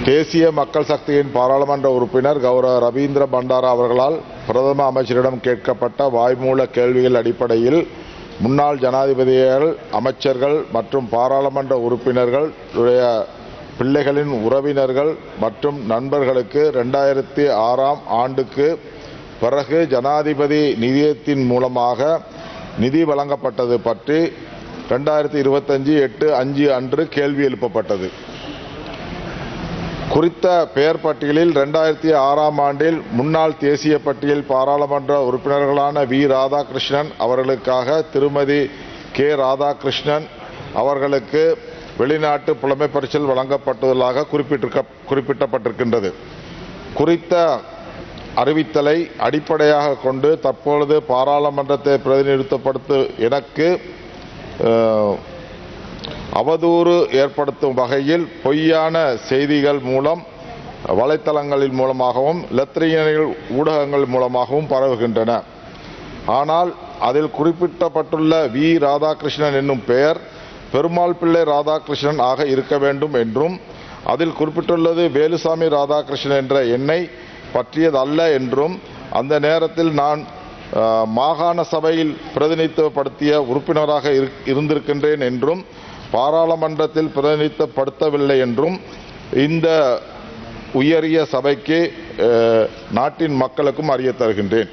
தேசிய மக்கள் சக்தியின் பாராளுமன்ற உறுப்பினர் கௌரவ ரவீந்திர பண்டாரா அவர்களால் பிரதம அமைச்சரிடம் கேட்கப்பட்ட வாய்மூல கேள்விகள் அடிப்படையில் முன்னாள் ஜனாதிபதிகள், அமைச்சர்கள் மற்றும் பாராளுமன்ற உறுப்பினர்கள் பிள்ளைகளின் உறவினர்கள் மற்றும் நண்பர்களுக்கு 2006ஆம் ஆண்டுக்கு பிறகு ஜனாதிபதி நிதியத்தின் மூலமாக நிதி வழங்கப்பட்டது பற்றி 2025/8/5 அன்று கேள்வி எழுப்பப்பட்டது. குறித்த பெயர் பட்டியலில் 2006ஆம் ஆண்டில் முன்னாள் தேசிய பட்டியல் பாராளுமன்ற உறுப்பினர்களான வி. ராதாகிருஷ்ணன் அவர்களுக்காக திருமதி கே. ராதாகிருஷ்ணன் அவர்களுக்கு வெளிநாட்டு புலமை பரிசில் வழங்கப்பட்டுள்ளதாக குறிப்பிடப்பட்டிருக்கின்றது. குறித்த அறிவித்தலை அடிப்படையாக கொண்டு தற்பொழுது பாராளுமன்றத்தை பிரதிநிதித்துவப்படுத்தும் எனக்கு அவதூறு ஏற்படுத்தும் வகையில் பொய்யான செய்திகள் மூலம் வலைத்தளங்களின் மூலமாகவும் இலத்திரனியல் ஊடகங்கள் மூலமாகவும் பரவுகின்றன. ஆனால் அதில் குறிப்பிடப்பட்டுள்ள வி. ராதாகிருஷ்ணன் என்னும் பெயர் பெருமாள் பிள்ளை ராதாகிருஷ்ணன் ஆக இருக்க வேண்டும் என்றும், அதில் குறிப்பிட்டுள்ளது வேலுசாமி ராதாகிருஷ்ணன் என்ற எண்ணை பற்றியதல்ல என்றும், அந்த நேரத்தில் நான் மாகாண சபையில் பிரதிநிதித்துவப்படுத்திய உறுப்பினராக இருந்திருக்கின்றேன் என்றும், பாராளுமன்றத்தில் பிரதிநிதித்துவப்படுத்தவில்லை என்றும் இந்த உயரிய சபைக்கு நாட்டின் மக்களுக்கும் அறிய தருகின்றேன்.